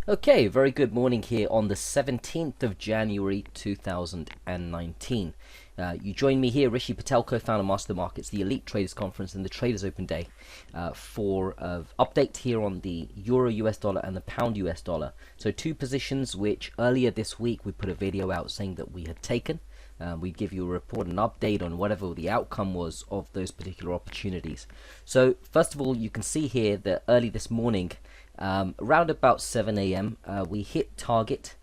Okay, very good morning here on the 17th of January 2019. You join me here, Rishi Patel, co-founder of Master the Markets, the Elite Traders Conference and the Traders Open Day for update here on the Euro US dollar and the Pound US dollar. So two positions which earlier this week we put a video out saying that we had taken. We'd give you a report and update on whatever the outcome was of those particular opportunities. So first of all, you can see here that early this morning, around about 7 a.m. We hit target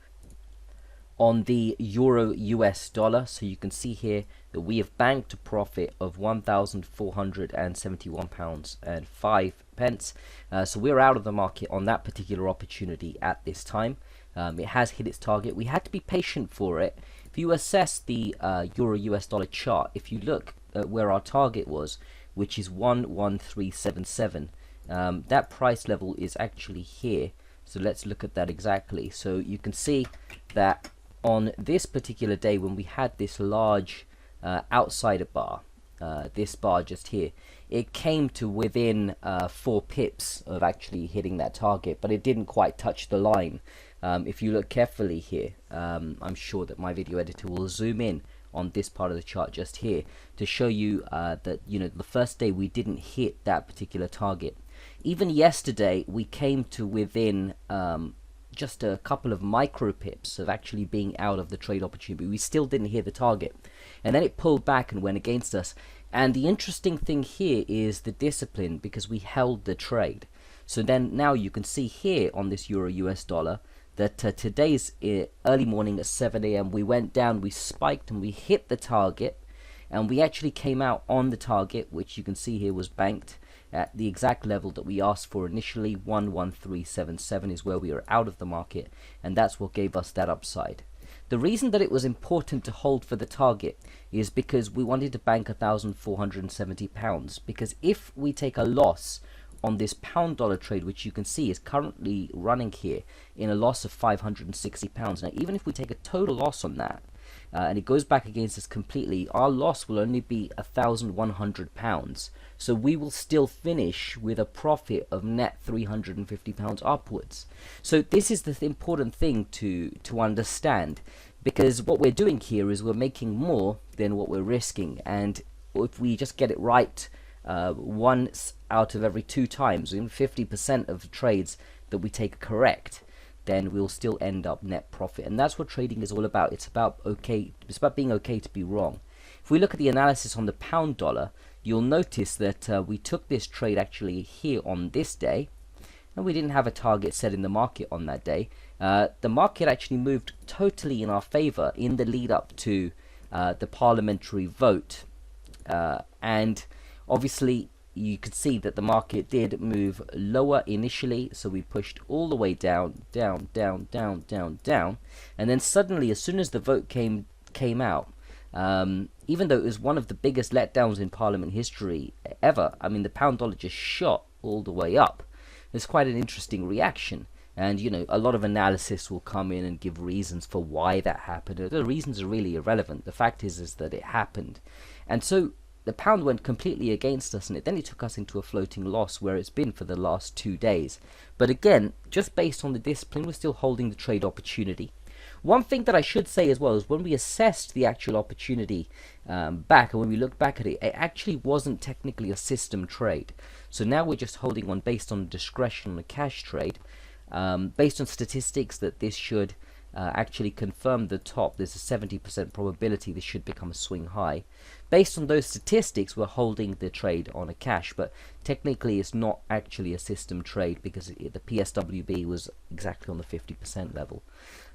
on the Euro US dollar. So you can see here that we have banked a profit of £1,471.05. So we're out of the market on that particular opportunity at this time. It has hit its target. We had to be patient for it. If you assess the Euro US dollar chart, if you look at where our target was, which is 11377, that price level is actually here. So let's look at that exactly. So you can see that on this particular day when we had this large outsider bar, this bar just here, it came to within 4 pips of actually hitting that target, but it didn't quite touch the line. If you look carefully here, I'm sure that my video editor will zoom in on this part of the chart just here to show you that the first day we didn't hit that particular target. Even yesterday we came to within just a couple of micro pips of actually being out of the trade opportunity. We still didn't hit the target, and then it pulled back and went against us. And the interesting thing here is the discipline, because we held the trade. So then now you can see here on this Euro US dollar that today's early morning at 7 a.m. we went down, we spiked, and we hit the target, and we actually came out on the target, which you can see here was banked at the exact level that we asked for initially. 11377 is where we are out of the market, and that's what gave us that upside. The reason that it was important to hold for the target is because we wanted to bank £1,470, because if we take a loss on this pound dollar trade, which you can see is currently running here in a loss of £560. Now even if we take a total loss on that, and it goes back against us completely, our loss will only be £1,100. So we will still finish with a profit of net £350 upwards. So this is the important thing to understand, because what we're doing here is we're making more than what we're risking. And if we just get it right once out of every 2 times, even 50% of the trades that we take correct, then we'll still end up net profit. And that's what trading is all about. It's about being okay to be wrong. If we look at the analysis on the pound dollar, you'll notice that we took this trade actually here on this day, and we didn't have a target set in the market on that day. The market actually moved totally in our favor in the lead up to the parliamentary vote, and obviously you could see that the market did move lower initially, so we pushed all the way down, down, down, down, down, down, and then suddenly, as soon as the vote came out, even though it was one of the biggest letdowns in Parliament history ever, I mean, the pound dollar just shot all the way up. It's quite an interesting reaction, and a lot of analysis will come in and give reasons for why that happened. The reasons are really irrelevant. The fact is that it happened, and so the pound went completely against us, and then it took us into a floating loss where it's been for the last 2 days. But again, just based on the discipline, we're still holding the trade opportunity. One thing that I should say as well is when we assessed the actual opportunity back, and when we looked back at it, it actually wasn't technically a system trade. So now we're just holding one based on discretion on a cash trade, based on statistics that this should actually confirm the top. There's a 70% probability this should become a swing high. Based on those statistics, we're holding the trade on a cash, but technically it's not actually a system trade because the PSWB was exactly on the 50% level.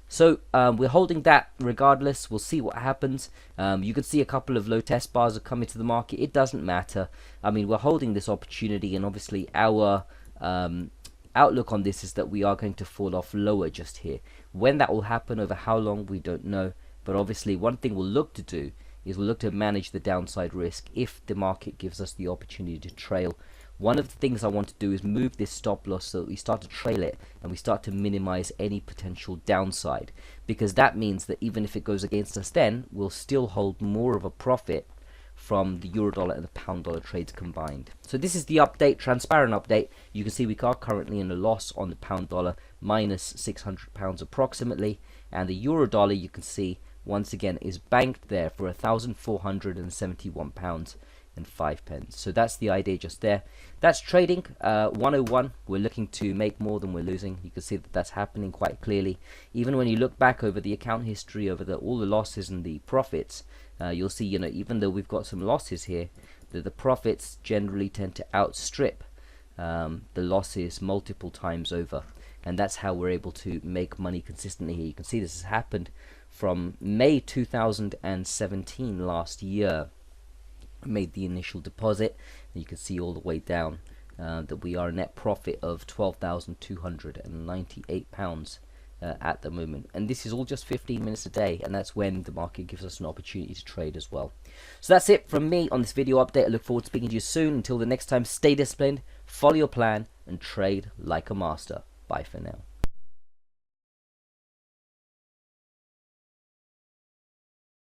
So we're holding that regardless. We'll see what happens. You can see a couple of low test bars are coming to the market. It doesn't matter. I mean, we're holding this opportunity, and obviously our outlook on this is that we are going to fall off lower just here. When that will happen, over how long, we don't know. But obviously one thing we'll look to do is we'll look to manage the downside risk if the market gives us the opportunity to trail. One of the things I want to do is move this stop loss so that we start to trail it and we start to minimize any potential downside, because that means that even if it goes against us, then we'll still hold more of a profit from the euro dollar and the pound dollar trades combined. So this is the update, transparent update. You can see we are currently in a loss on the pound dollar, minus £600 approximately, and the euro dollar, you can see once again is banked there for £1,471 and 5 pence. So that's the idea just there. That's trading 101. We're looking to make more than we're losing. You can see that that's happening quite clearly. Even when you look back over the account history, over all the losses and the profits, you'll see, even though we've got some losses here, that the profits generally tend to outstrip the losses multiple times over. And that's how we're able to make money consistently here. You can see this has happened from May 2017 last year. I made the initial deposit, and you can see all the way down that we are a net profit of £12,298 at the moment, and this is all just 15 minutes a day, and that's when the market gives us an opportunity to trade as well. So that's it from me on this video update. I look forward to speaking to you soon. Until the next time, stay disciplined, follow your plan, and trade like a master. Bye for now.